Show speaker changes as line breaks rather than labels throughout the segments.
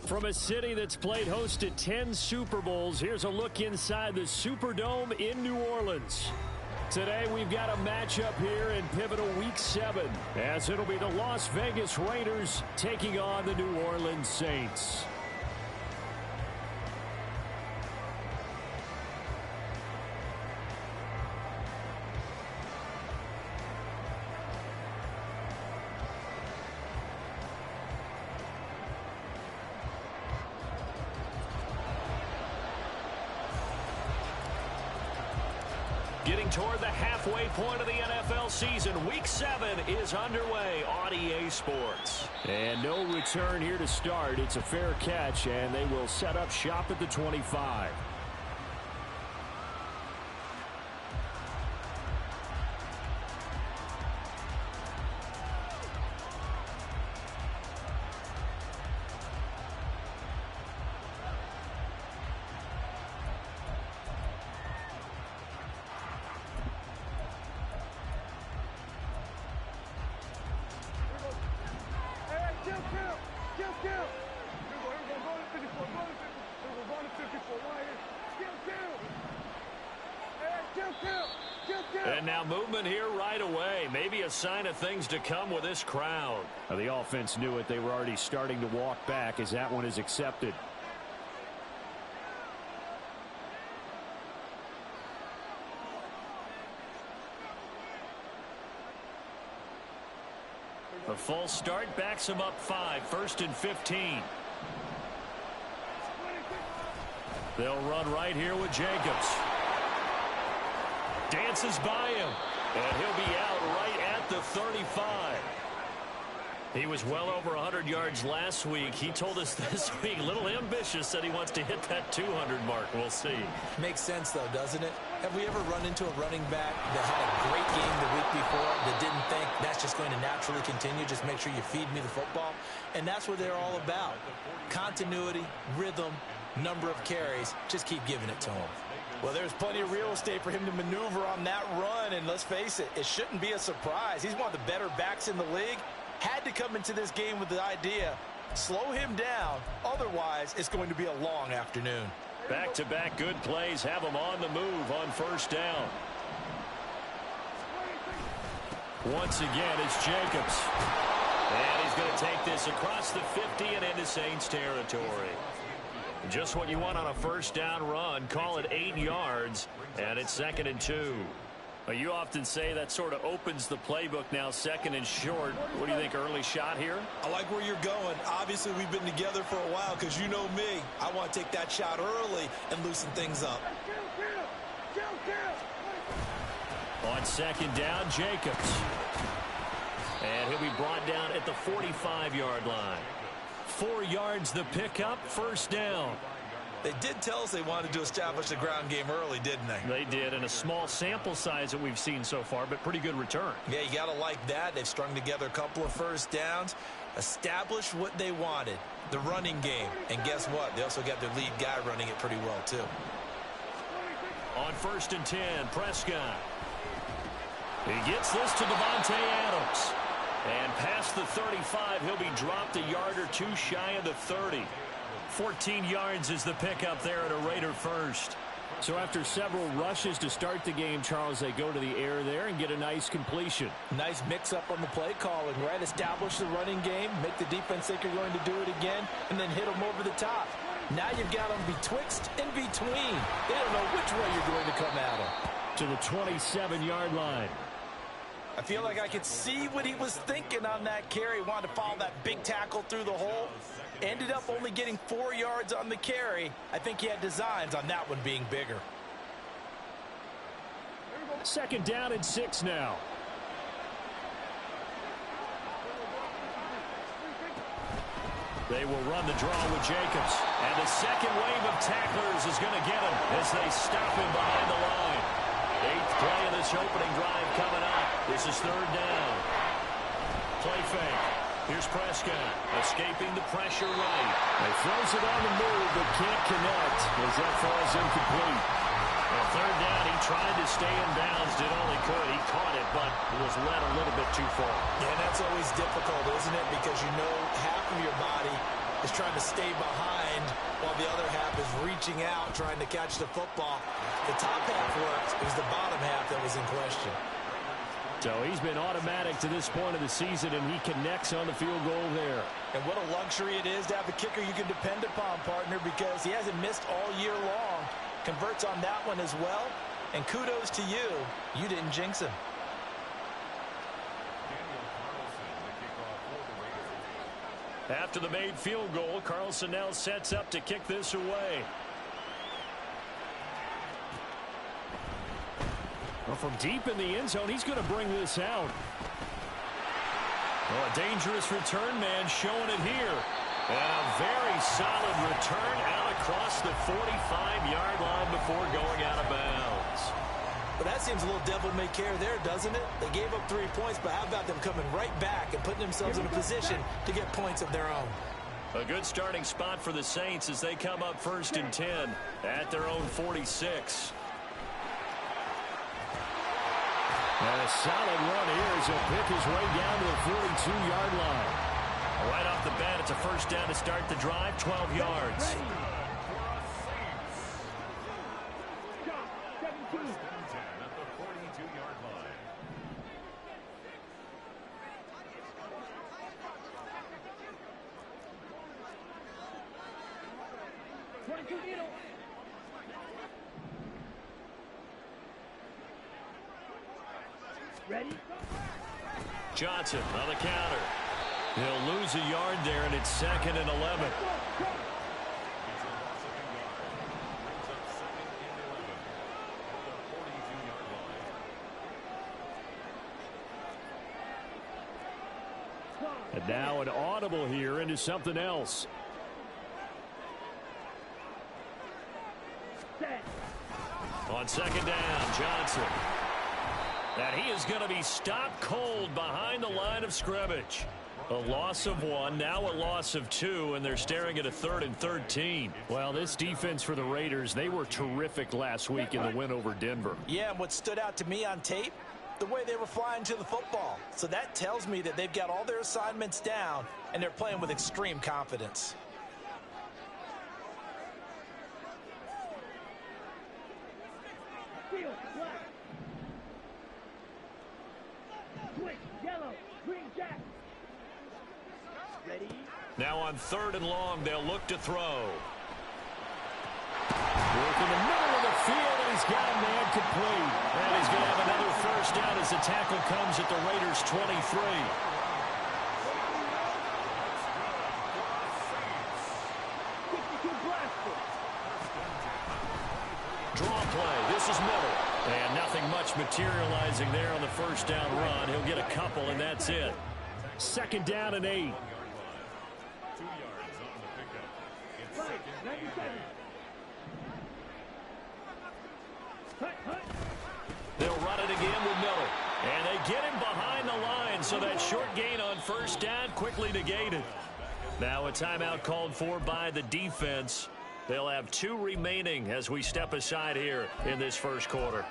From a city that's played host to 10 Super Bowls, here's a look inside the Superdome in New Orleans. Today, we've got a matchup here in pivotal Week 7, as it'll be the Las Vegas Raiders taking on the New Orleans Saints. Getting toward the halfway point of the NFL season, Week 7 is underway on EA Sports. And no return here to start. It's a fair catch, and they will set up shop at the 25. And now movement here right away. Maybe a sign of things to come with this crowd. The offense knew it. They were already starting to walk back as that one is accepted. A false start backs him up 5, 1st and 15. They'll run right here with Jacobs. Dances by him, and he'll be out right at the 35. He was well over 100 yards last week. He told us this week, a little ambitious, said he wants to hit that 200 mark. We'll see.
Makes sense, though, doesn't it? Have we ever run into a running back that had a great game the week before that didn't think that's just going to naturally continue? Just make sure you feed me the football. And that's what they're all about. Continuity, rhythm, number of carries. Just keep giving it to him.
Well, there's plenty of real estate for him to maneuver on that run, and let's face it, it shouldn't be a surprise. He's one of the better backs in the league. Had to come into this game with the idea, slow him down, otherwise it's going to be a long afternoon.
Back-to-back good plays have him on the move on first down. Once again, it's Jacobs. And he's going to take this across the 50 and into Saints territory. Just what you want on a first down run. Call it 8 yards, and it's 2nd and 2. You often say that sort of opens the playbook now, 2nd and short. What do you think, early shot here?
I like where you're going. Obviously, we've been together for a while because you know me. I want to take that shot early and loosen things up.
On 2nd down, Jacobs. And he'll be brought down at the 45-yard line. 4 yards the pickup, first down.
They did tell us they wanted to establish the ground game early, didn't they?
They did, and a small sample size that we've seen so far, but pretty good return.
Yeah, you got to like that. They've strung together a couple of first downs, established what they wanted, the running game. And guess what? They also got their lead guy running it pretty well, too.
On 1st and 10, Prescott. He gets this to Devontae Adams. And past the 35, he'll be dropped a yard or two shy of the 30. 14 yards is the pickup there at a Raider first. So after several rushes to start the game, Charles, they go to the air there and get a nice completion.
Nice mix-up on the play calling, right? Establish the running game, make the defense think you're going to do it again, and then hit them over the top. Now you've got them betwixt and between. They don't know which way you're going to come at them.
To the 27-yard line.
I feel like I could see what he was thinking on that carry. Wanted to follow that big tackle through the hole. Ended up only getting 4 yards on the carry. I think he had designs on that one being bigger.
2nd down and 6 now. They will run the draw with Jacobs. And the second wave of tacklers is going to get him as they stop him behind the line. 8th play of this opening drive coming up. This is 3rd down. Play fake. Here's Prescott escaping the pressure right. He throws it on the move but can't connect as that falls incomplete. On 3rd down, he tried to stay in bounds, did all he could. He caught it, but was led a little bit too far.
Yeah, that's always difficult, isn't it? Because you know half of your body
is trying to stay behind while the other half is reaching out, trying to catch the football. The top half worked. It was the bottom half that was in question.
So he's been automatic to this point of the season, and he connects on the field goal there.
And what a luxury it is to have a kicker you can depend upon, partner, because he hasn't missed all year long. Converts on that one as well. And kudos to you. You didn't jinx him.
After the made field goal, Carlson now sets up to kick this away. Well, from deep in the end zone, he's going to bring this out. Well, a dangerous return man showing it here. And a very solid return out across the 45-yard line before going out of bounds.
But that seems a little devil-may-care there, doesn't it? They gave up 3 points, but how about them coming right back and putting themselves in a position to get points of their own?
A good starting spot for the Saints as they come up 1st and 10 at their own 46. And a solid run here as he'll pick his way down to the 42-yard line. Right off the bat, it's a first down to start the drive, 12 yards.
Ready?
Johnson on the counter. He'll lose a yard there, and it's 2nd and 11. And now an audible here into something else. On 2nd down, Johnson. And he is going to be stopped cold behind the line of scrimmage. A loss of 1, now a loss of 2, and they're staring at a 3rd and 13. Well, this defense for the Raiders, they were terrific last week in the win over Denver.
Yeah, and what stood out to me on tape, the way they were flying to the football. So that tells me that they've got all their assignments down, and they're playing with extreme confidence.
Now on 3rd and long, they'll look to throw. Work in the middle of the field, and he's got a man complete. And he's going to have another first down as the tackle comes at the Raiders' 23. Draw play. This is middle. And nothing much materializing there on the first down run. He'll get a couple, and that's it. 2nd down and 8. They'll run it again with Miller. And they get him behind the line, so that short gain on first down quickly negated. Now a timeout called for by the defense. They'll have 2 remaining as we step aside here in this first quarter.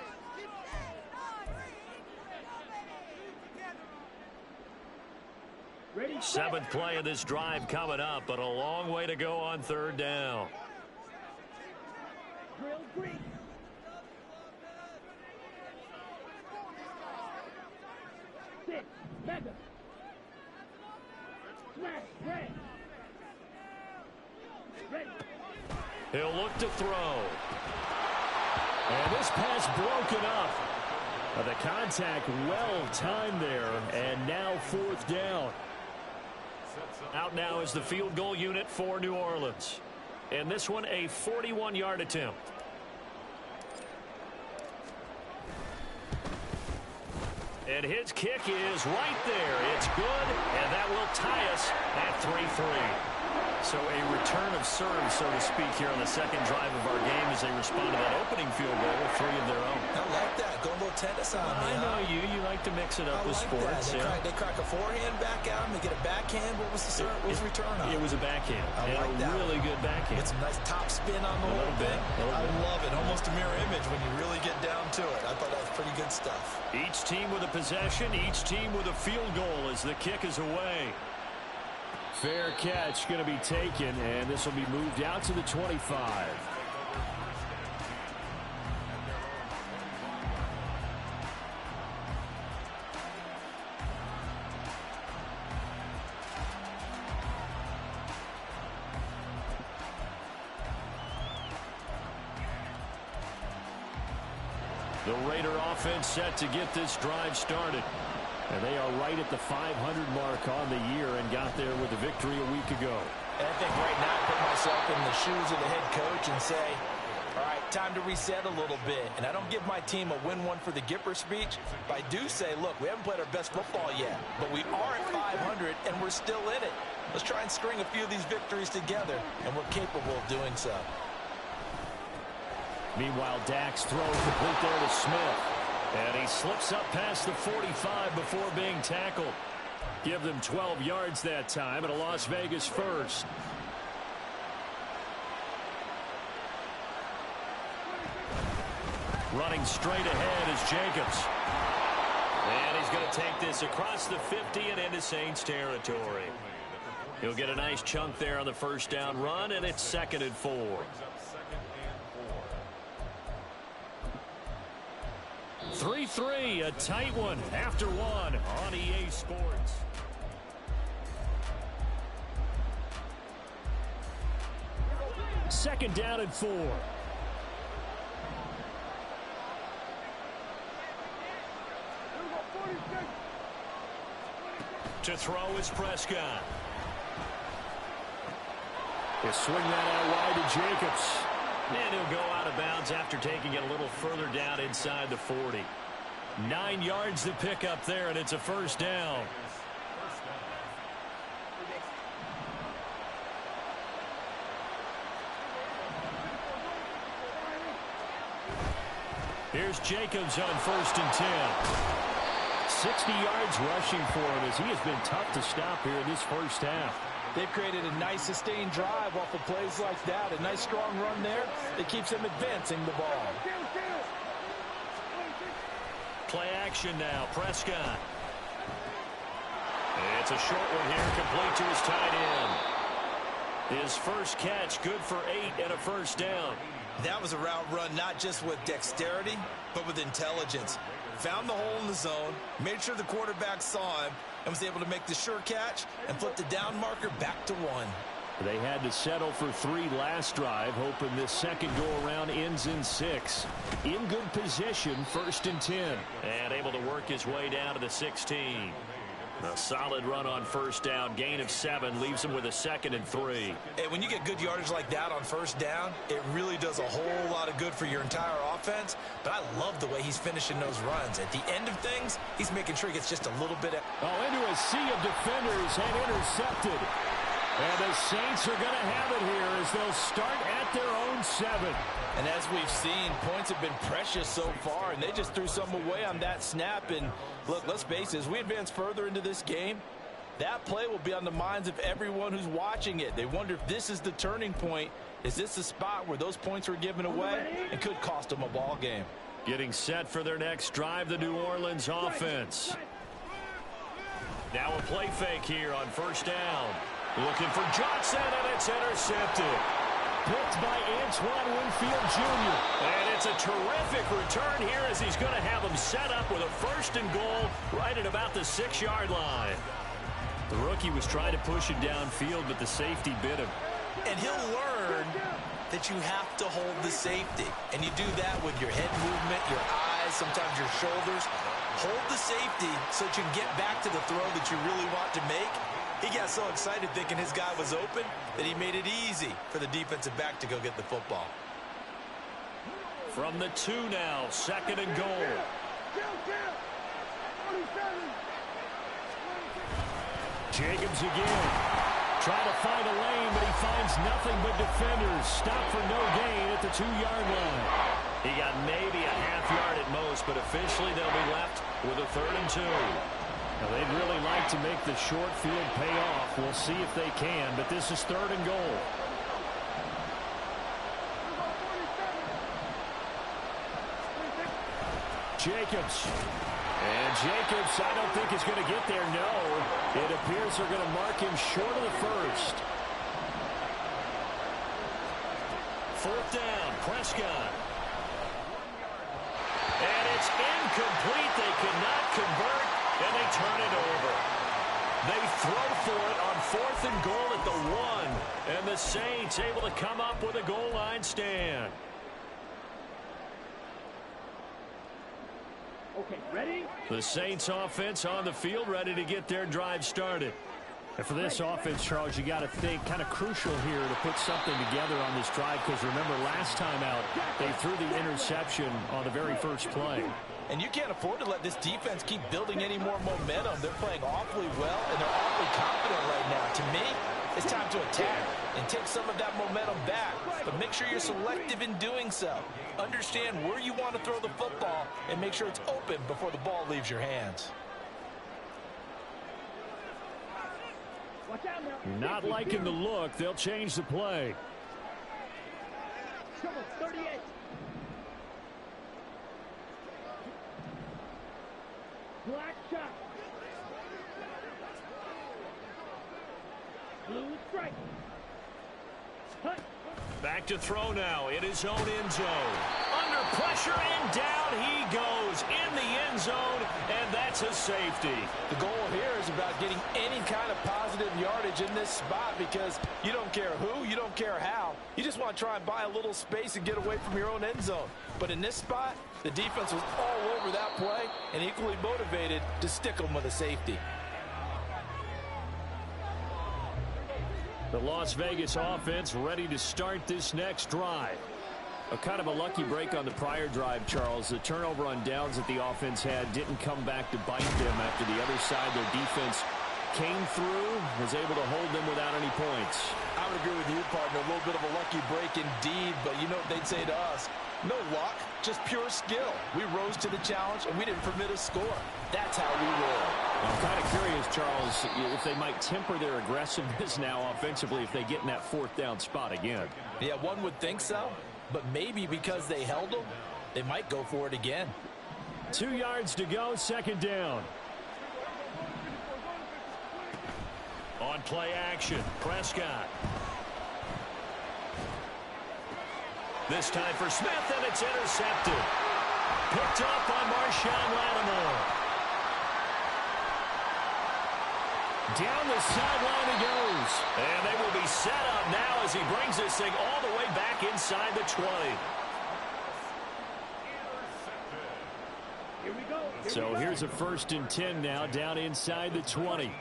Seventh play of this drive coming up, but a long way to go on 3rd down. He'll look to throw. And this pass broken up. The contact well timed there, and now 4th down. Out now is the field goal unit for New Orleans. And this one a 41-yard attempt. And his kick is right there. It's good, and that will tie us at 3-3. So a return of serve, so to speak, here on the 2nd drive of our game as they respond to that opening field goal with 3 of their own.
I like that. Go a little tennis on me.
I know you. You like to mix it up with
like
sports.
They crack a forehand back out. They get a backhand. What was the serve? What was the return on?
It was a backhand.
I like
a
that.
Really good backhand.
It's a nice top spin on the whole thing. I love it. Almost a mirror image when you really get down to it. I thought that was pretty good stuff.
Each team with a possession. Each team with a field goal as the kick is away. Fair catch going to be taken, and this will be moved out to the 25. The Raider offense set to get this drive started. And they are right at the 500 mark on the year and got there with a victory a week ago.
And I think right now I put myself in the shoes of the head coach and say, all right, time to reset a little bit. And I don't give my team a win one for the Gipper speech, but I do say, look, we haven't played our best football yet, but we are at 500 and we're still in it. Let's try and string a few of these victories together, and we're capable of doing so.
Meanwhile, Dak's throw complete there to Smith. And he slips up past the 45 before being tackled. Give them 12 yards that time and a Las Vegas first. Running straight ahead is Jacobs. And he's going to take this across the 50 and into Saints territory. He'll get a nice chunk there on the first down run, and it's 2nd and 4. 3-3, a tight one after one on EA Sports. Second down and 4. To throw is Prescott. He'll swing that out wide to Jacobs. And he'll go out of bounds after taking it a little further down inside the 40. 9 yards to pick up there, and it's a first down. Here's Jacobs on 1st and 10. 60 yards rushing for him as he has been tough to stop here in this first half.
They've created a nice sustained drive off of plays like that. A nice strong run there that keeps them advancing the ball.
Play action now. Prescott. It's a short one here, complete to his tight end. His first catch, good for 8 and a first down.
That was a route run not just with dexterity, but with intelligence. Found the hole in the zone, made sure the quarterback saw him, and was able to make the sure catch and flip the down marker back to 1.
They had to settle for 3 last drive, hoping this second go-around ends in 6. In good position, 1st and 10. And able to work his way down to the 16. A solid run on first down. Gain of 7 leaves him with a 2nd and 3.
Hey, when you get good yardage like that on first down, it really does a whole lot of good for your entire offense. But I love the way he's finishing those runs. At the end of things, he's making sure he gets just a little bit of...
into a sea of defenders and intercepted. And the Saints are going to have it here as they'll start at their own 7.
And as we've seen, points have been precious so far, and they just threw some away on that snap. And look, let's face it, as we advance further into this game, that play will be on the minds of everyone who's watching it. They wonder if this is the turning point. Is this the spot where those points were given away? It could cost them a ball game.
Getting set for their next drive, the New Orleans offense. Now a play fake here on first down. Looking for Johnson, and it's intercepted. Picked by Antoine Winfield Jr. And it's a terrific return here as he's going to have him set up with a 1st and goal right at about the 6-yard line. The rookie was trying to push it downfield, but the safety bit him.
And he'll learn that you have to hold the safety. And you do that with your head movement, your eyes, sometimes your shoulders. Hold the safety so that you can get back to the throw that you really want to make. He got so excited thinking his guy was open that he made it easy for the defensive back to go get the football.
From the 2 now, 2nd and goal. Jacobs again. Trying to find a lane, but he finds nothing but defenders. Stop for no gain at the 2-yard line. He got maybe a half yard at most, but officially they'll be left with a 3rd and 2. Now, they'd really like to make the short field pay off. We'll see if they can, but this is 3rd and goal. Jacobs And Jacobs, I don't think is going to get there, no. It appears they're going to mark him short of the first. Fourth down, Prescott. And it's incomplete. They cannot convert, and they turn it over. They throw for it on 4th and goal at the 1. And the Saints able to come up with a goal line stand.
Okay, ready?
The Saints offense on the field, ready to get their drive started.
And for this offense, Charles, you got to think kind of crucial here to put something together on this drive, because remember last time out they threw the interception on the very first play.
And you can't afford to let this defense keep building any more momentum. They're playing awfully well, and they're awfully confident right now. To me, it's time to attack and take some of that momentum back. But make sure you're selective in doing so. Understand where you want to throw the football and make sure it's open before the ball leaves your hands.
Not liking the look. They'll change the play.
Come on, 38. Black shot. Blue strike. Hut.
Back to throw now in his own end zone. Under pressure and down he goes in the end zone, and that's a safety.
The goal here is about getting any kind of positive yardage in this spot, because you don't care who, you don't care how. You just want to try and buy a little space and get away from your own end zone. But in this spot, the defense was all over that play and equally motivated to stick them with a safety.
The Las Vegas offense ready to start this next drive. A kind of a lucky break on the prior drive, Charles. The turnover on downs that the offense had didn't come back to bite them after the other side. Their defense came through, was able to hold them without any points.
I would agree with you, partner. A little bit of a lucky break indeed, but you know what they'd say to us? No luck, just pure skill. We rose to the challenge, and we didn't permit a score. That's how we roll.
I'm kind of curious, Charles, if they might temper their aggressiveness now offensively if they get in that 4th down spot again.
Yeah, one would think so, but maybe because they held them, they might go for it again.
2 yards to go, 2nd down. On play action, Prescott. This time for Smith, and it's intercepted. Picked up on Marshawn Lattimore. Down the sideline he goes. And they will be set up now as he brings this thing all the way back inside the 20.
Here we go.
So here's a 1st and 10 now, down inside the 20.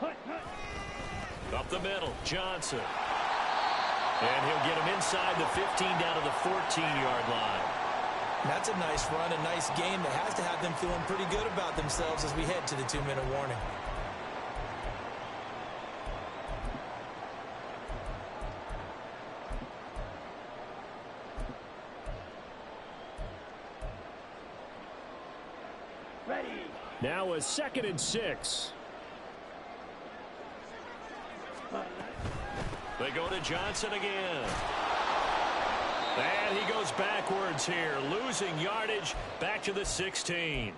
Hut, hut.
Up the middle, Johnson. And he'll get him inside the 15 down to the 14-yard line.
That's a nice run, a nice game that has to have them feeling pretty good about themselves as we head to the 2-minute warning.
Ready.
Now a 2nd and 6. They go to Johnson again. And he goes backwards here, losing yardage back to the 16.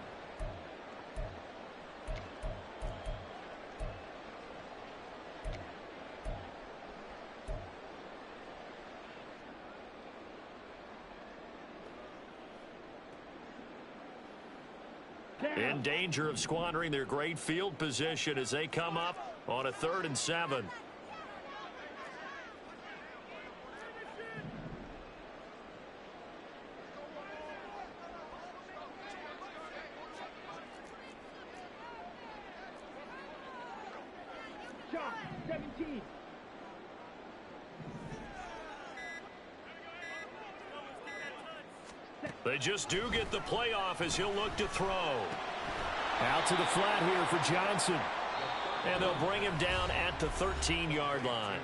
In danger of squandering their great field position as they come up on a 3rd and 7.
Shot, 17.
They just do get the playoff as he'll look to throw. Out to the flat here for Johnson. And they'll bring him down at the 13-yard line.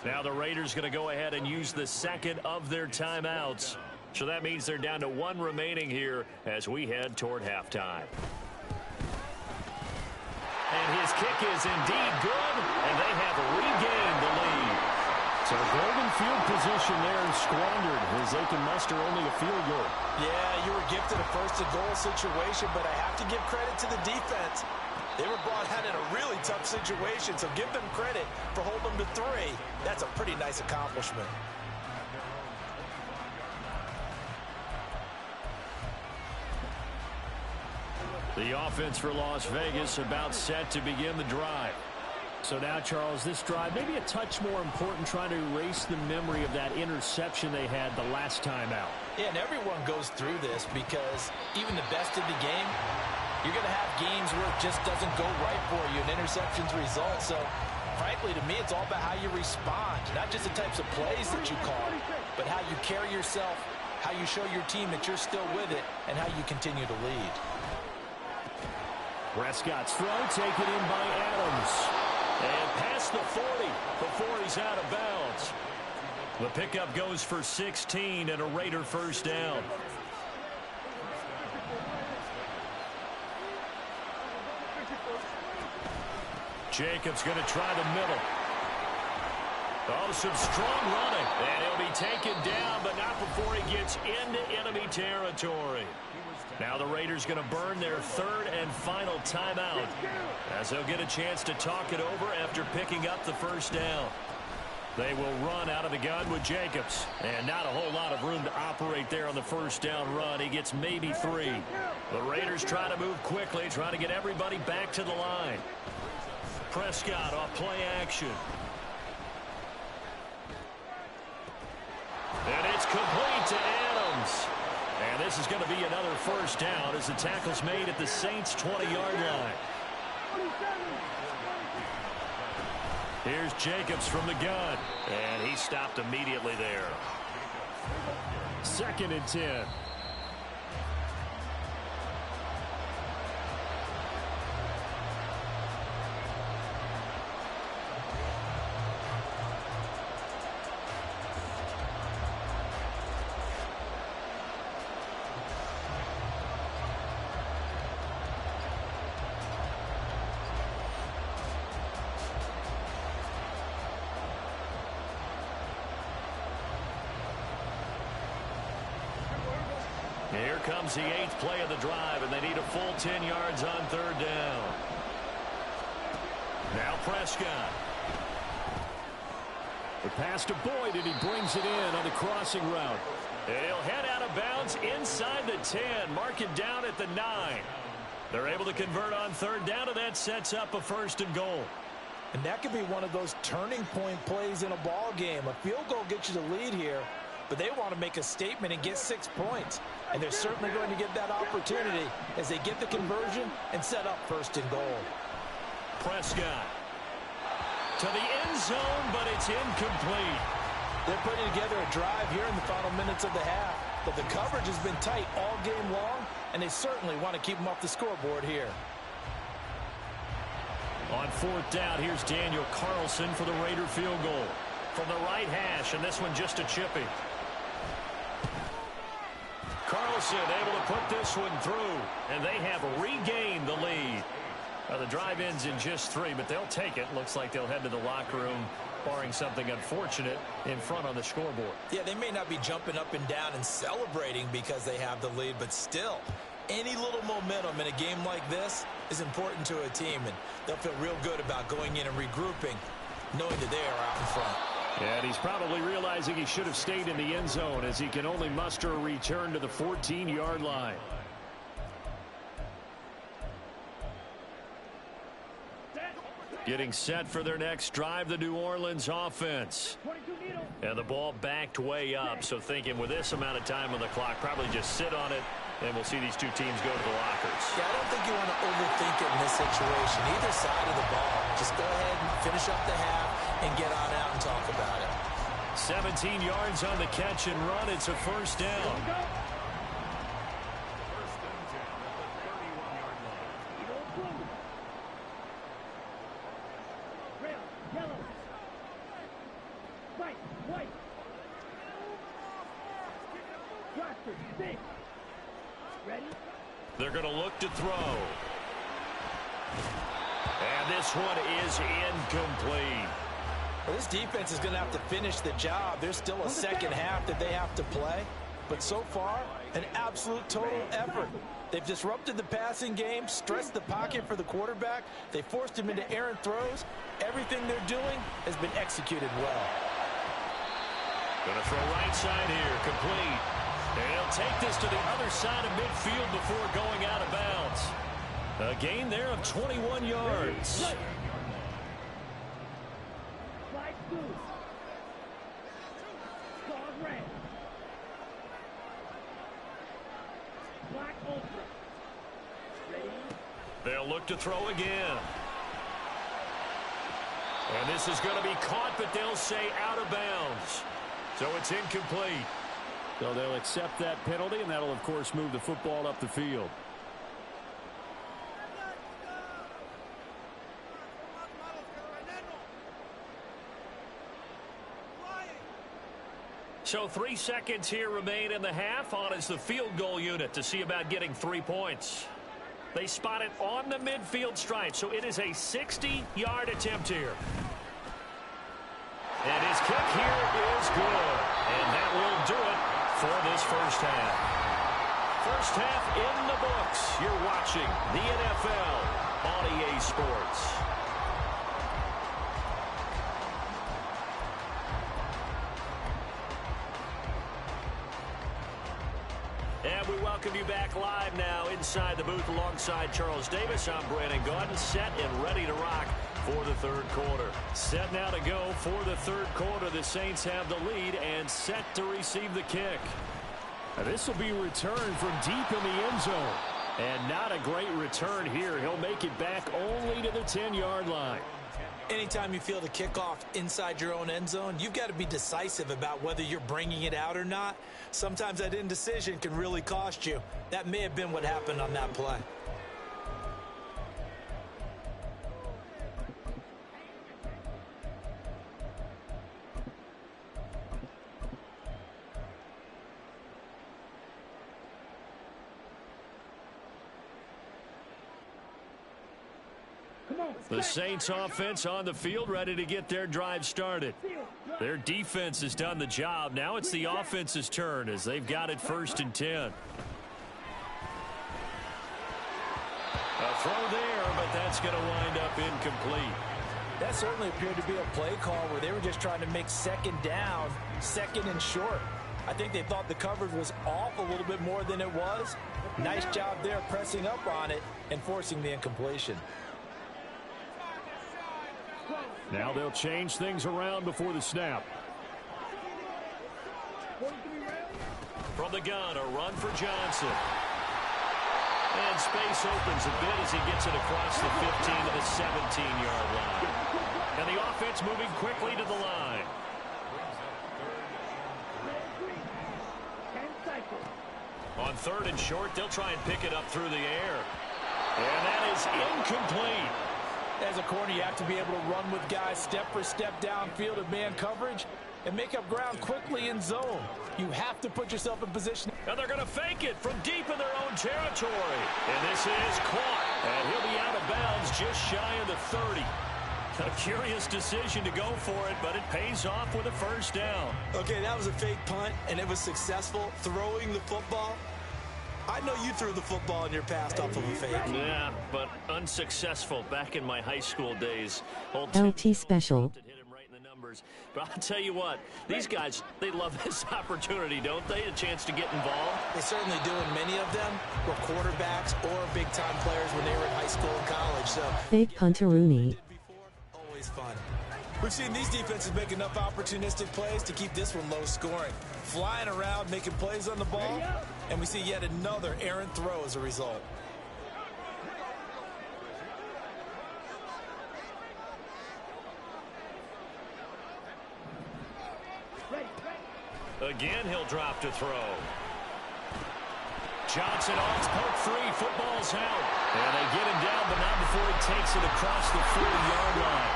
Now the Raiders going to go ahead and use the 2nd of their timeouts. So that means they're down to 1 remaining here as we head toward halftime. And his kick is indeed good, and they have regained the lead.
So golden field position there and squandered as they can muster only a field goal.
Yeah, you were gifted a first-and-goal situation, but I have to give credit to the defense. They were brought out in a really tough situation, so give them credit for holding them to 3. That's a pretty nice accomplishment.
The offense for Las Vegas about set to begin the drive. So now, Charles, this drive maybe a touch more important, trying to erase the memory of that interception they had the last time out.
Yeah, and everyone goes through this because even the best of the game, you're going to have games where it just doesn't go right for you, and interceptions result. So, frankly, to me, it's all about how you respond, not just the types of plays that you call, but how you carry yourself, how you show your team that you're still with it, and how you continue to lead.
Prescott's throw taken in by Adams.
And past the 40 before he's out of bounds. The pickup goes for 16 and a Raider first down. Jacobs going to try the middle. Oh, some strong running. And he'll be taken down, but not before he gets into enemy territory. Now the Raiders going to burn their 3rd and final timeout, as they'll get a chance to talk it over after picking up the first down. They will run out of the gun with Jacobs, and not a whole lot of room to operate there on the first down run. He gets maybe 3. The Raiders try to move quickly, trying to get everybody back to the line. Prescott off play action. And it's complete to Adams. And this is going to be another first down as the tackle's made at the Saints' 20-yard line. Here's Jacobs from the gun. And he stopped immediately there.
2nd and 10.
Here comes the 8th play of the drive, and they need a full 10 yards on 3rd down. Now Prescott.
The pass to Boyd, and he brings it in on the crossing route.
And he'll head out of bounds inside the 10, mark it down at the 9. They're able to convert on 3rd down, and that sets up a 1st and goal.
And that could be one of those turning point plays in a ball game. A field goal gets you the lead here, but they want to make a statement and get 6 points. And they're certainly going to get that opportunity as they get the conversion and set up 1st and goal.
Prescott to the end zone, but it's incomplete.
They're putting together a drive here in the final minutes of the half, but the coverage has been tight all game long, and they certainly want to keep them off the scoreboard here.
On 4th down, here's Daniel Carlson for the Raider field goal. From the right hash, and this one just a chippy. Carlson able to put this one through, and they have regained the lead. Now the drive ends in just 3, but they'll take it. Looks like they'll head to the locker room, barring something unfortunate in front on the scoreboard.
Yeah, they may not be jumping up and down and celebrating because they have the lead, but still, any little momentum in a game like this is important to a team, and they'll feel real good about going in and regrouping, knowing that they are out in front.
And he's probably realizing he should have stayed in the end zone as he can only muster a return to the 14-yard line.
Getting set for their next drive, the New Orleans offense. And the ball backed way up, so thinking with this amount of time on the clock, probably just sit on it, and we'll see these two teams go to the lockers.
Yeah, I don't think you want to overthink it in this situation. Either side of the ball. Just go ahead and finish up the half and get on out and talk about it.
17 yards on the catch and run. It's a first down. They're going to look to throw. And this one is incomplete.
Well, this defense is going to have to finish the job. There's still a second half that they have to play. But so far, an absolute total effort. They've disrupted the passing game, stressed the pocket for the quarterback. They forced him into errant throws. Everything they're doing has been executed well.
Going to throw right side here, complete. And he'll take this to the other side of midfield before going out of bounds. A gain there of 21 yards.
Slide through. Guard red. Black ultra. Ready?
They'll look to throw again. And this is going to be caught, but they'll say out of bounds. So it's incomplete.
So they'll accept that penalty, and that'll, of course, move the football up the field.
So 3 seconds here remain in the half. On is the field goal unit to see about getting 3 points. They spot it on the midfield stripe, so it is a 60-yard attempt here. And his kick here is good. And that will do it for this first half. First half in the books. You're watching the NFL on EA Sports. And we welcome you back live now inside the booth alongside Charles Davis. I'm Brandon Gaudin, set and ready to rock for the third quarter. Set now to go for the third quarter. The Saints have the lead and set to receive the kick.
Now this will be returned from deep in the end zone. And not a great return here. He'll make it back only to the 10-yard line.
Anytime you feel the kickoff inside your own end zone, you've got to be decisive about whether you're bringing it out or not. Sometimes that indecision can really cost you. That may have been what happened on that play.
The Saints offense on the field, ready to get their drive started. Their defense has done the job. Now it's the offense's turn as they've got it 1st and 10. A throw there, but that's going to wind up incomplete.
That certainly appeared to be a play call where they were just trying to make second down, second and short. I think they thought the coverage was off a little bit more than it was. Nice job there pressing up on it and forcing the incompletion.
Now they'll change things around before the snap.
From the gun, a run for Johnson. And space opens a bit as he gets it across the 15 to the 17-yard line. And the offense moving quickly to the line. On 3rd and short, they'll try and pick it up through the air. And that is incomplete.
As a corner, you have to be able to run with guys step for step downfield in man coverage and make up ground quickly in zone. You have to put yourself in position.
And they're going to fake it from deep in their own territory. And this is caught. And he'll be out of bounds just shy of the 30. A curious decision to go for it, but it pays off with a first down.
Okay, that was a fake punt, and it was successful throwing the football. I know you threw the football in your past off of a fake.
Yeah, but unsuccessful back in my high school days.
LT special.
But I'll tell you what, these guys, they love this opportunity, don't they? A chance to get involved.
They certainly do, and many of them were quarterbacks or big-time players when they were in high school and college. So
Fake punter-rooney.
Always fun. We've seen these defenses make enough opportunistic plays to keep this one low scoring. Flying around, making plays on the ball, and we see yet another errant throw as a result.
Again, he'll drop to throw. Johnson on poke free. Football's out. And they get him down, but not before he takes it across the 40-yard line.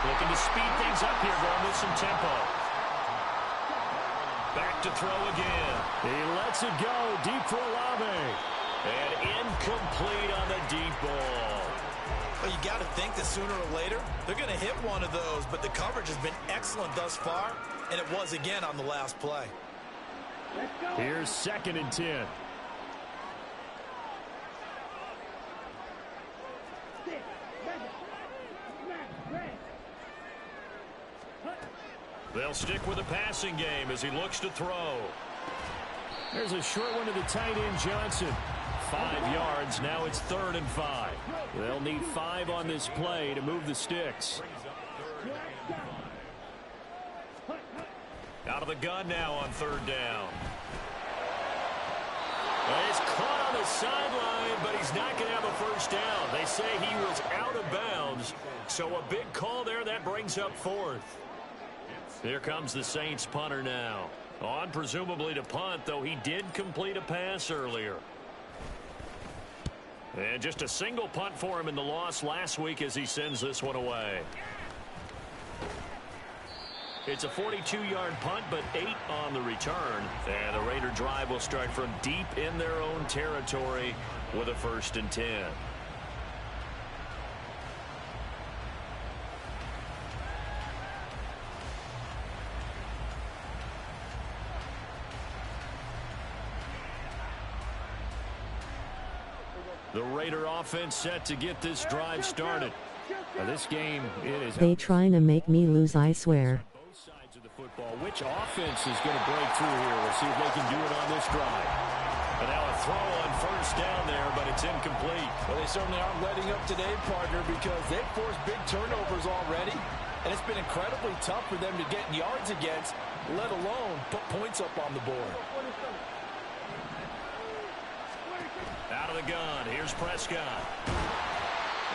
Looking to speed things up here, going with some tempo. Back to throw again.
He lets it go deep for Olave.
And incomplete on the deep ball.
Well, you got to think that sooner or later, they're going to hit one of those, but the coverage has been excellent thus far, and it was again on the last play.
Here's 2nd and 10. They'll stick with the passing game as he looks to throw. There's a short one to the tight end, Johnson. 5 yards. Now it's 3rd and 5. They'll need 5 on this play to move the sticks. Out of the gun now on 3rd down. Well, he's caught on the sideline, but he's not going to have a first down. They say he was out of bounds, so a big call there. That brings up 4th. Here comes the Saints punter now. On presumably to punt, though he did complete a pass earlier. And just a single punt for him in the loss last week as he sends this one away. It's a 42-yard punt, but 8 on the return. And the Raider drive will start from deep in their own territory with a 1st and 10. The Raider offense set to get this drive started. Now this game, it is...
They trying to make me lose, I swear.
Both sides of the football. Which offense is going to break through here? We'll see if they can do it on this drive. And now a throw on 1st down there, but it's incomplete.
Well, they certainly aren't letting up today, partner, because they've forced big turnovers already, and it's been incredibly tough for them to get yards against, let alone put points up on the board.
Out of the gun, here's Prescott.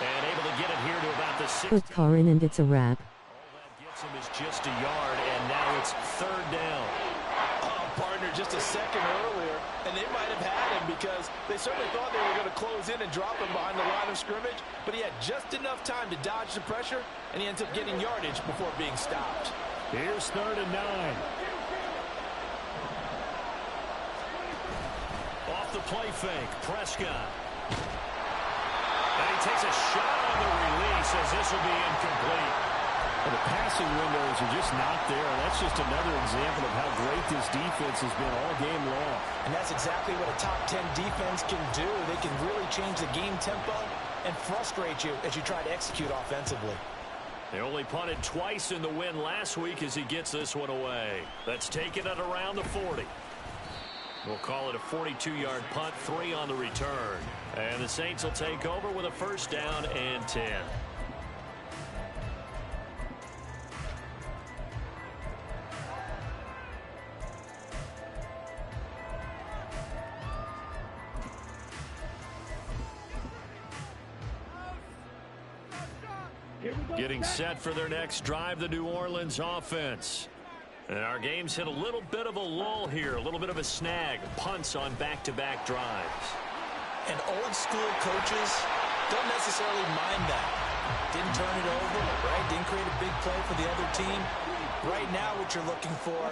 And able to get it here to about the 6.
Put car in and it's a wrap.
All that gets him is just a yard, and now it's 3rd down.
Oh, partner, just a second earlier, and they might have had him because they certainly thought they were going to close in and drop him behind the line of scrimmage, but he had just enough time to dodge the pressure, and he ends up getting yardage before being stopped.
Here's 3rd and 9.
Off the play fake, Prescott. And he takes a shot on the release as this will be incomplete.
Well, the passing windows are just not there. That's just another example of how great this defense has been all game long.
And that's exactly what a top 10 defense can do. They can really change the game tempo and frustrate you as you try to execute offensively.
They only punted twice in the win last week as he gets this one away. That's taken at around the 40. We'll call it a 42-yard punt, 3 on the return. And the Saints will take over with a 1st down and 10. Getting set for their next drive, the New Orleans offense. And our game's hit a little bit of a lull here, a little bit of a snag. Punts on back-to-back drives.
And old-school coaches don't necessarily mind that. Didn't turn it over, right? Didn't create a big play for the other team. Right now what you're looking for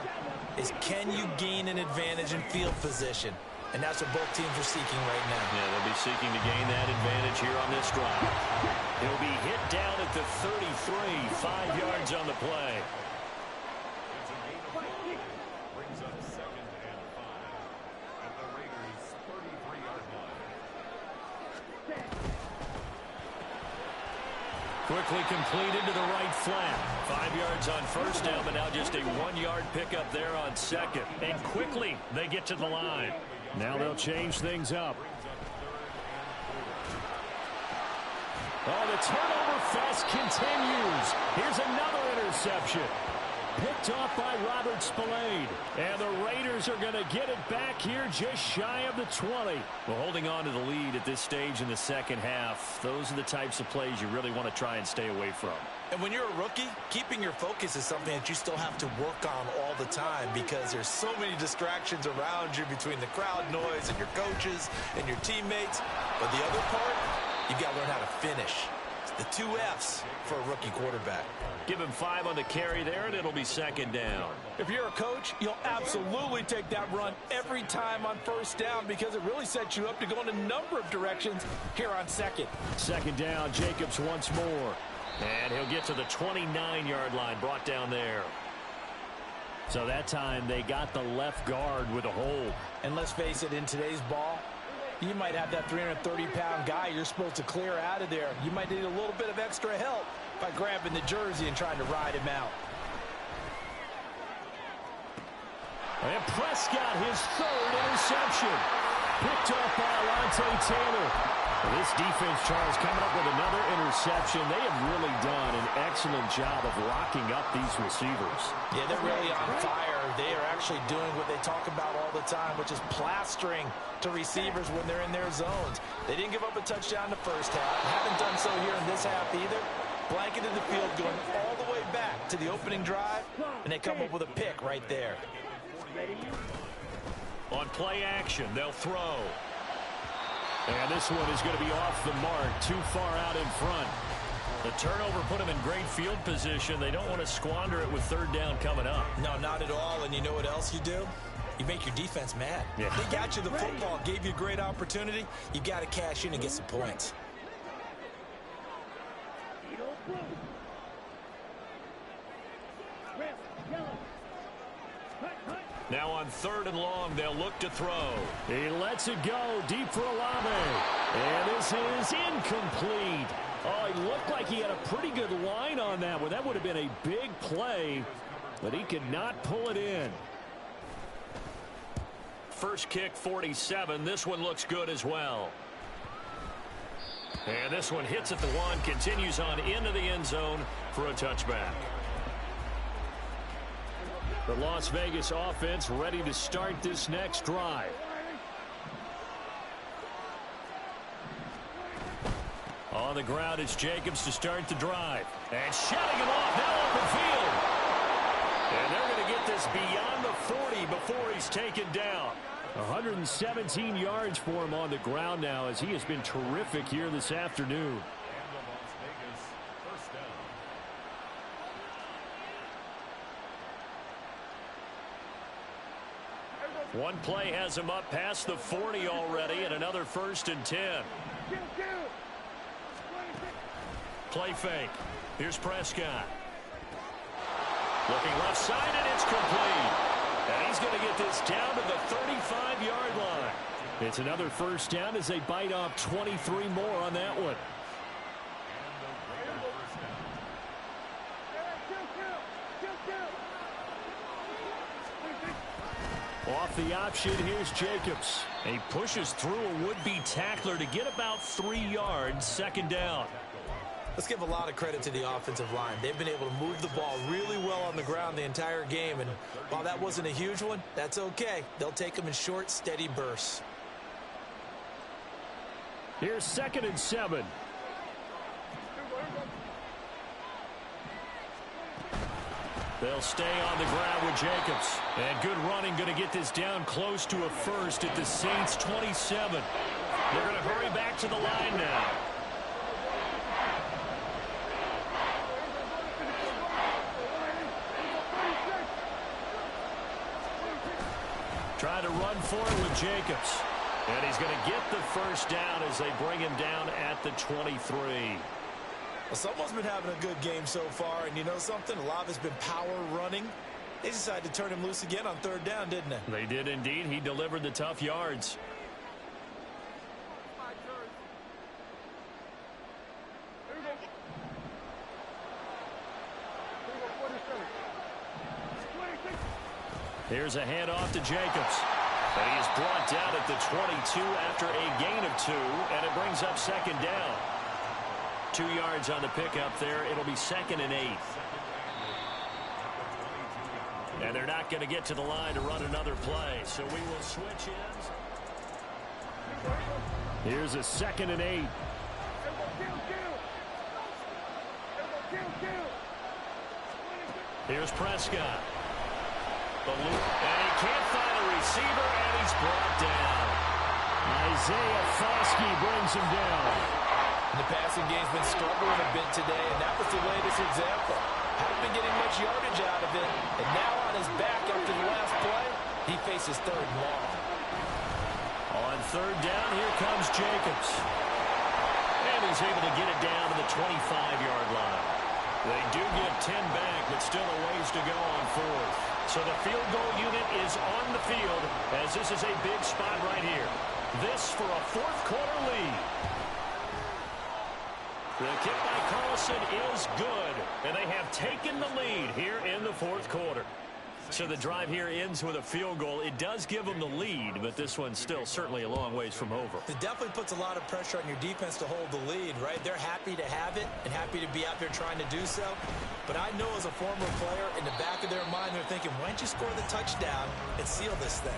is can you gain an advantage in field position? And that's what both teams are seeking right now.
Yeah, they'll be seeking to gain that advantage here on this drive. He'll be hit down at the 33, 5 yards on the play.
Brings up 2nd and 5 at the Raiders' 33-yard line.
Quickly completed to the right flat. 5 yards on 1st down, but now just a 1-yard pickup there on 2nd. And quickly they get to the line.
Now they'll change things up. Oh, the turnover fest continues. Here's another interception. Picked off by Robert Spillane. And the Raiders are going to get it back here just shy of the 20.
Well, holding on to the lead at this stage in the second half, those are the types of plays you really want to try and stay away from.
And when you're a rookie, keeping your focus is something that you still have to work on all the time because there's so many distractions around you between the crowd noise and your coaches and your teammates. But the other part, you've got to learn how to finish. The 2 Fs for a rookie quarterback.
Give him 5 on the carry there, and it'll be second down.
If you're a coach, you'll absolutely take that run every time on first down because it really sets you up to go in a number of directions here on second.
Second down, Jacobs once more.
And he'll get to the 29-yard line, brought down there.
So that time they got the left guard with a hold.
And let's face it, in today's ball, you might have that 330-pound guy you're supposed to clear out of there. You might need a little bit of extra help by grabbing the jersey and trying to ride him out.
And Prescott, his 3rd interception. Picked up by Alontae Taylor. This defense, Charles, coming up with another interception. They have really done an excellent job of locking up these receivers.
Yeah, they're really on fire. They are actually doing what they talk about all the time, which is plastering to receivers when they're in their zones. They didn't give up a touchdown the first half. Haven't done so here in this half either. Blanketed the field, going all the way back to the opening drive, and they come up with a pick right there.
On play action, they'll throw.
And this one is going to be off the mark, too far out in front.
The turnover put them in great field position. They don't want to squander it with 3rd down coming up.
No, not at all. And you know what else you do? You make your defense mad.
Yeah.
They got you the football, gave you a great opportunity. You got to cash in and get some points.
Now on 3rd and long, they'll look to throw.
He lets it go deep for Olave. And this is incomplete. Oh, he looked like he had a pretty good line on that one. That would have been a big play, but he could not pull it in.
First kick, 47. This one looks good as well. And this one hits at the 1, continues on into the end zone for a touchback.
The Las Vegas offense ready to start this next drive.
On the ground, it's Jacobs to start the drive. And shutting him off now open field. And they're going to get this beyond the 40 before he's taken down.
117 yards for him on the ground now as he has been terrific here this afternoon.
One play has him up past the 40 already, and another 1st and 10. Play fake. Here's Prescott. Looking left side, and it's complete. And he's going to get this down to the 35-yard line.
It's another 1st down as they bite off 23 more on that one. Off the option, here's Jacobs.
He pushes through a would-be tackler to get about 3 yards, 2nd down.
Let's give a lot of credit to the offensive line. They've been able to move the ball really well on the ground the entire game. And while that wasn't a huge one, that's okay. They'll take them in short, steady bursts.
Here's 2nd and 7.
They'll stay on the ground with Jacobs. And good running, going to get this down close to a 1st at the Saints' 27. They're going to hurry back to the line now. Trying to run for it with Jacobs. And he's going to get the 1st down as they bring him down at the 23.
Well, someone's been having a good game so far, and you know something? A lot has been power running. They decided to turn him loose again on 3rd down, didn't they?
They did indeed. He delivered the tough yards. Here's a handoff to Jacobs. And he is brought down at the 22 after a gain of 2, and it brings up 2nd down. 2 yards on the pickup there. It'll be 2nd and 8. And they're not going to get to the line to run another play, so we will switch ends.
Here's a 2nd and 8.
Here's Prescott. And he can't find a receiver, and he's brought down.
Isaiah Foskey brings him down.
And the passing game's been struggling a bit today, and that was the latest example. Haven't been getting much yardage out of it, and now on his back after the last play, he faces third and long.
On third down, here comes Jacobs. And he's able to get it down to the 25-yard line. They do get 10 back, but still a ways to go on fourth. So the field goal unit is on the field, as this is a big spot right here. This for a fourth-quarter lead. The kick by Carlson is good, and they have taken the lead here in the fourth quarter. So the drive here ends with a field goal. It does give them the lead, but this one's still certainly a long ways from over.
It definitely puts a lot of pressure on your defense to hold the lead, right? They're happy to have it and happy to be out there trying to do so. But I know as a former player, in the back of their mind, they're thinking, why don't you score the touchdown and seal this thing?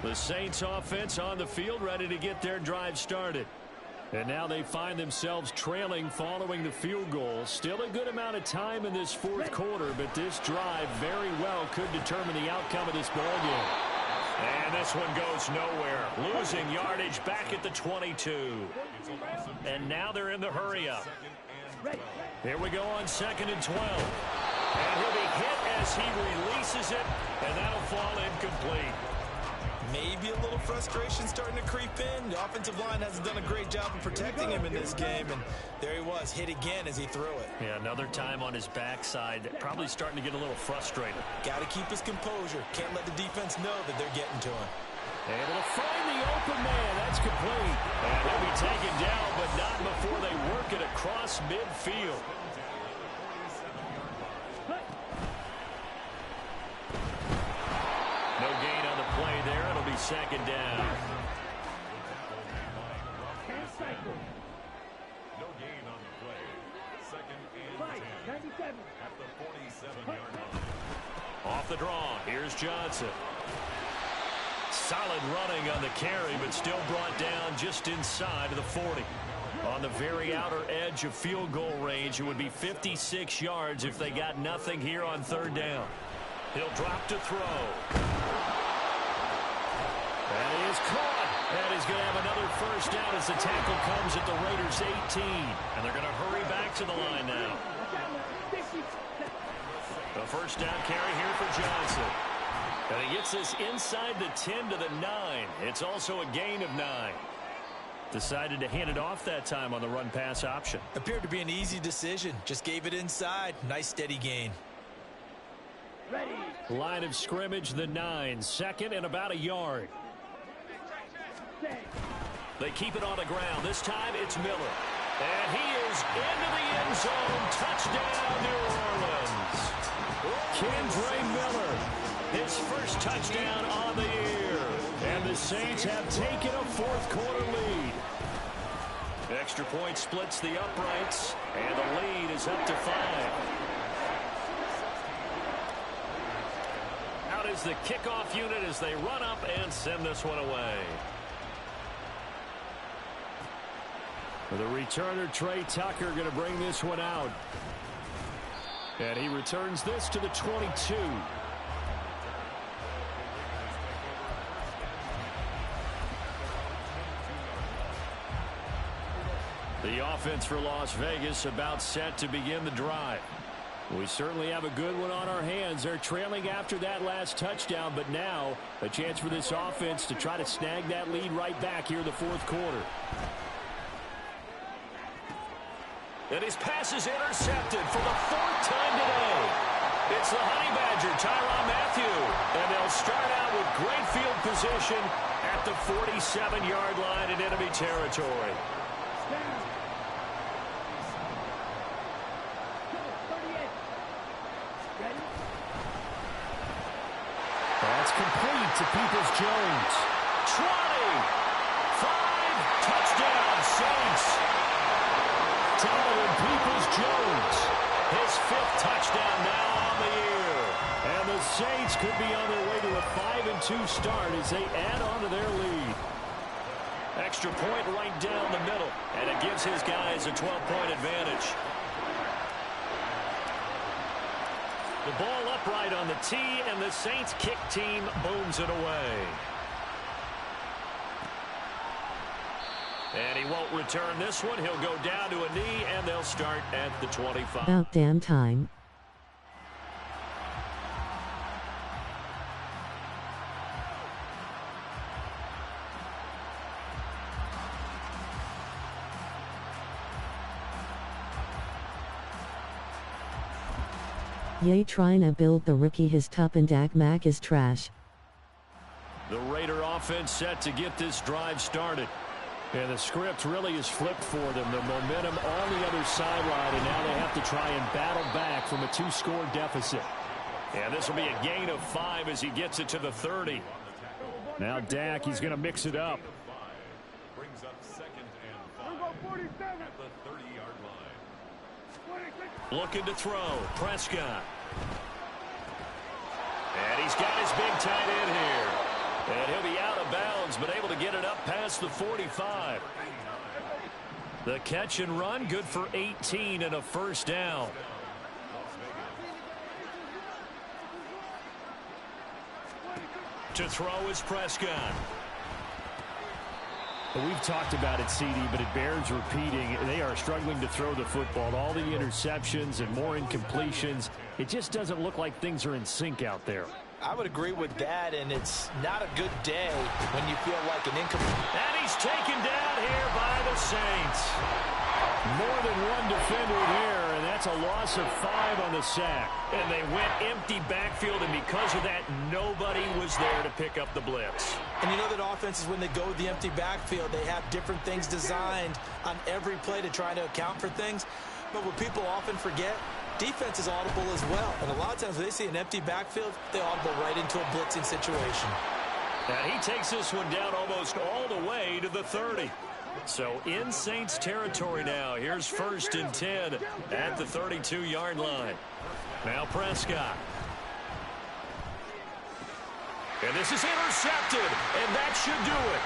The Saints offense on the field, ready to get their drive started. And now they find themselves trailing following the field goal. Still a good amount of time in this fourth quarter, but this drive very well could determine the outcome of this ballgame. And this one goes nowhere. Losing yardage back at the 22. And now they're in the hurry-up. Here we go on 2nd and 12. And he'll be hit as he releases it, and that'll fall incomplete.
Maybe a little frustration starting to creep in. The offensive line hasn't done a great job of protecting him in this game, and there he was, hit again as he threw it.
Yeah, another time on his backside, probably starting to get a little frustrated.
Got to keep his composure. Can't let the defense know that they're getting to him.
Able to find the open man. That's complete. And he'll be taken down, but not before they work it across midfield. No gain on the play there. It'll be 2nd down.
No gain on the play. 2nd and 10 at the 47-yard line.
Off the draw. Here's Johnson. Solid running on the carry, but still brought down just inside of the 40. On the very outer edge of field goal range, it would be 56 yards if they got nothing here on 3rd down. He'll drop to throw. That is caught. And he's going to have another first down as the tackle comes at the Raiders' 18. And they're going to hurry back to the line now. The first down carry here for Johnson. And he gets this inside the 10 to the 9. It's also a gain of 9. Decided to hand it off that time on the run-pass option.
Appeared to be an easy decision. Just gave it inside. Nice steady gain.
Line of scrimmage, the 9. 2nd and about a yard. They keep it on the ground. This time it's Miller. And he is into the end zone. Touchdown, New Orleans. Kendre Miller. His first touchdown on the year. And the Saints have taken a fourth-quarter lead. Extra point splits the uprights. And the lead is up to 5. Out is the kickoff unit as they run up and send this one away. The returner, Trey Tucker, going to bring this one out. And he returns this to the 22. The offense for Las Vegas about set to begin the drive. We certainly have a good one on our hands. They're trailing after that last touchdown, but now a chance for this offense to try to snag that lead right back here in the fourth quarter. And his pass is intercepted for the 4th time today. It's the Honey Badger, Tyrann Mathieu. And they'll start out with great field position at the 47-yard line in enemy territory. That's complete to Peoples-Jones. 20, 5, touchdown, Saints. Donovan Peoples-Jones, his 5th touchdown now on the year. And the Saints could be on their way to a 5-2 start as they add on to their lead. Extra point right down the middle, and it gives his guys a 12-point advantage. The ball upright on the tee, and the Saints kick team booms it away. And he won't return this one. He'll go down to a knee, and they'll start at the 25.
About damn time. Yay, trying to build the rookie his tup and Dak Mac is trash.
The Raider offense set to get this drive started.
And the script really is flipped for them. The momentum on the other sideline, and now they have to try and battle back from a 2-score deficit.
And this will be a gain of 5 as he gets it to the 30.
Now Dak, he's going to mix it up.
Brings up 2nd and 5 at the 30-yard line.
Looking to throw. Prescott. And he's got his big tight end here. And he'll be out of bounds, but able to get it up past the 45. The catch and run, good for 18 and a first down. To throw is Prescott.
We've talked about it, CD, but it bears repeating. They are struggling to throw the football. All the interceptions and more incompletions. It just doesn't look like things are in sync out there.
I would agree with that, and it's not a good day when you feel like an incomplete.
And he's taken down here by the Saints.
More than one defender here, and that's a loss of 5 on the sack.
And they went empty backfield, and because of that, nobody was there to pick up the blitz.
And you know that offenses, when they go with the empty backfield, they have different things designed on every play to try to account for things. But what people often forget, defense is audible as well. And a lot of times when they see an empty backfield, they audible right into a blitzing situation.
And he takes this one down almost all the way to the 30. So in Saints territory now. Here's 1st and 10 at the 32-yard line. Now Prescott. And this is intercepted, and that should do it.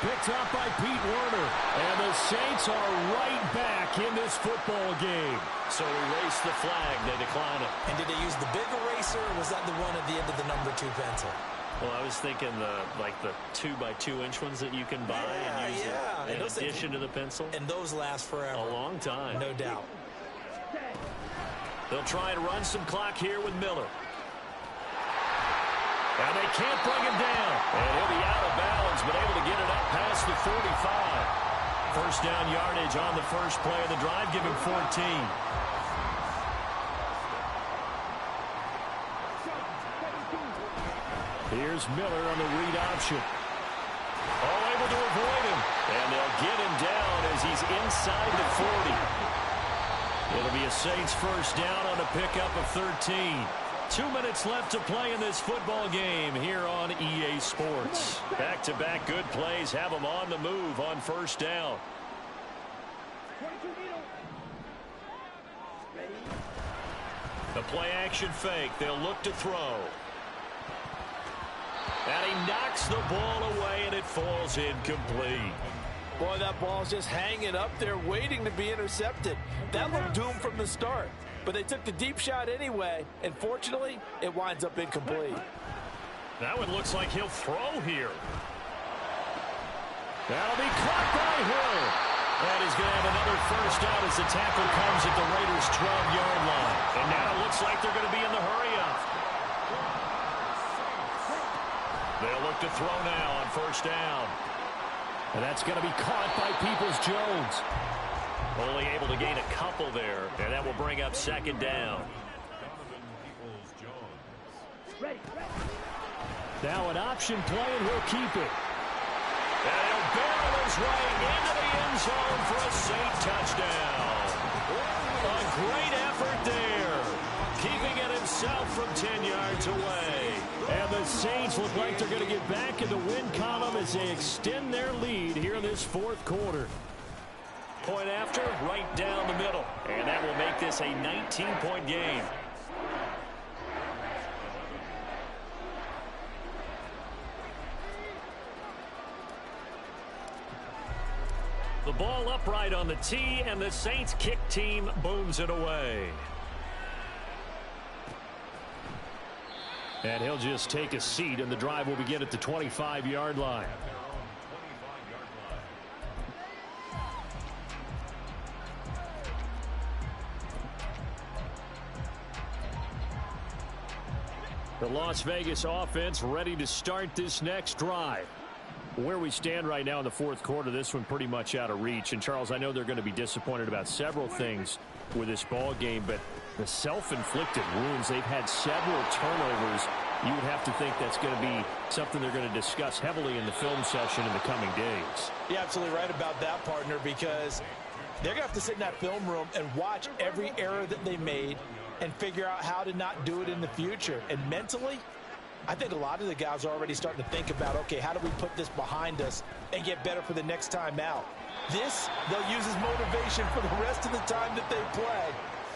Picked up by Pete Werner. And the Saints are right back in this football game.
So erase the flag. They decline it.
And did they use the big eraser, or was that the one at the end of the number 2 pencil?
Well, I was thinking the 2x2-inch ones that you can buy and use in addition to the pencil.
And those last forever.
A long time.
No doubt.
They'll try and run some clock here with Miller. And they can't bring him down. And he'll be out of bounds, but able to get it up past the 45. First down yardage on the first play of the drive. Give him 14.
Here's Miller on the read option.
All able to avoid him. And they'll get him down as he's inside the 40. It'll be a Saints first down on a pickup of 13. 2 minutes left to play in this football game here on EA Sports. Back-to-back good plays have them on the move on first down. The play-action fake. They'll look to throw. And he knocks the ball away, and it falls incomplete.
Boy, that ball's just hanging up there waiting to be intercepted. That looked doomed from the start. But they took the deep shot anyway, and fortunately, it winds up incomplete.
That one looks like he'll throw here.
That'll be caught by Hill.
And he's going to have another first down as the tackle comes at the Raiders' 12-yard line. And now it looks like they're going to be in the hurry-up. They'll look to throw now on first down.
And that's going to be caught by Peoples-Jones.
Only able to gain a couple there, and that will bring up second down.
Now an option play, and he'll keep it.
And he'll barrel his way into the end zone for a Saint touchdown. A great effort there, keeping it himself from 10 yards away.
And the Saints look like they're going to get back in the win column as they extend their lead here in this fourth quarter.
Point after, right down the middle. And that will make this a 19-point game. The ball upright on the tee, and the Saints kick team booms it away.
And he'll just take a seat, and the drive will begin at the 25-yard line. The Las Vegas offense ready to start this next drive. Where we stand right now in the fourth quarter, this one pretty much out of reach. And, Charles, I know they're going to be disappointed about several things with this ball game, but the self-inflicted wounds, they've had several turnovers. You would have to think that's going to be something they're going to discuss heavily in the film session in the coming days.
You're absolutely right about that, partner, because they're going to have to sit in that film room and watch every error that they made and figure out how to not do it in the future. And mentally, I think a lot of the guys are already starting to think about, okay, how do we put this behind us and get better for the next time out? This, they'll use as motivation for the rest of the time that they play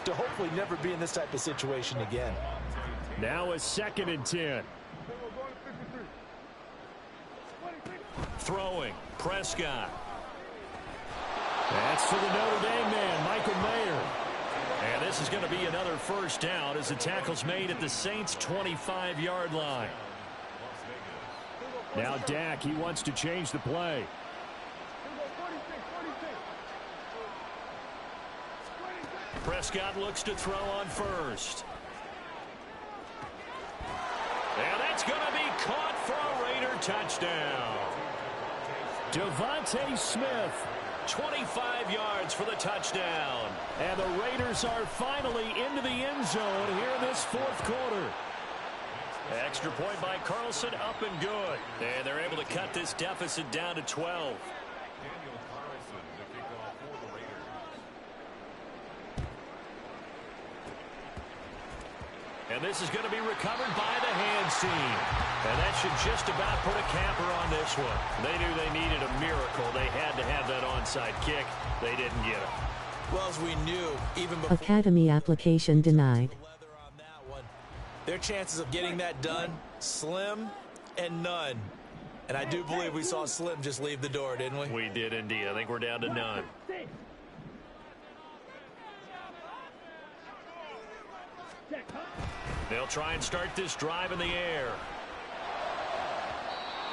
to hopefully never be in this type of situation again.
Now a 2nd and 10. Throwing, Prescott. That's to the Notre Dame man, Michael Mayer. And this is going to be another first down as the tackle's made at the Saints' 25-yard line. Now Dak, he wants to change the play. Prescott looks to throw on first. And that's going to be caught for a Raider touchdown. Devontae Smith, 25 yards for the touchdown. And the Raiders are finally into the end zone here in this fourth quarter. Extra point by Carlson, up and good. And they're able to cut this deficit down to 12. And this is going to be recovered by the hands team. And that should just about put a capper on this one. They knew they needed a miracle. They had to have that onside kick. They didn't get it.
Well, as we knew, even before
Academy application denied.
Their chances of getting that done, slim and none. And I do believe we saw Slim just leave the door, didn't we?
We did indeed. I think we're down to none. They'll try and start this drive in the air.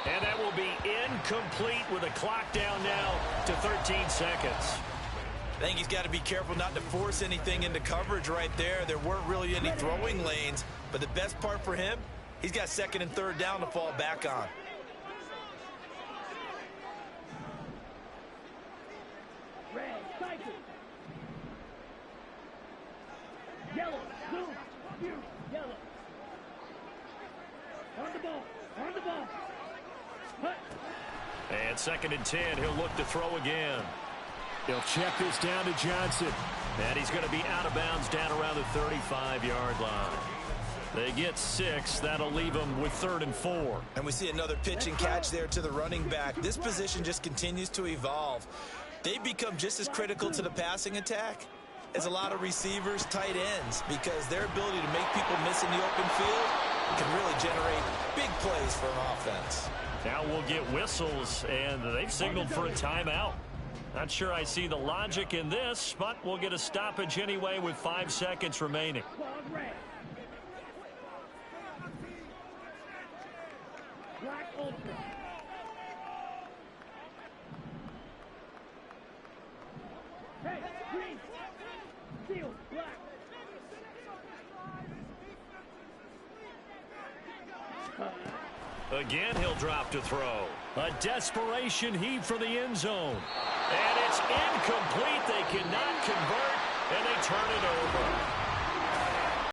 And that will be incomplete with a clock down now to 13 seconds.
I think he's got to be careful not to force anything into coverage right there. There weren't really any throwing lanes, but the best part for him, he's got 2nd and 3rd down to fall back on.
Red, cycle. Yellow, blue, blue, yellow. On the ball, on the ball. Hut.
And 2nd and 10, he'll look to throw again. He'll check this down to Johnson. And he's going to be out of bounds down around the 35-yard line. They get 6. That'll leave them with 3rd and 4.
And we see another pitch and catch there to the running back. This position just continues to evolve. They've become just as critical to the passing attack as a lot of receivers, tight ends, because their ability to make people miss in the open field can really generate big plays for an offense.
Now we'll get whistles, and they've signaled for a timeout. Not sure I see the logic in this, but we'll get a stoppage anyway with 5 seconds remaining.
Squad red. Black ultra. Hey, green. Steel, black.
Again, he'll drop to throw. A desperation heave for the end zone. And it's incomplete. They cannot convert, and they turn it over.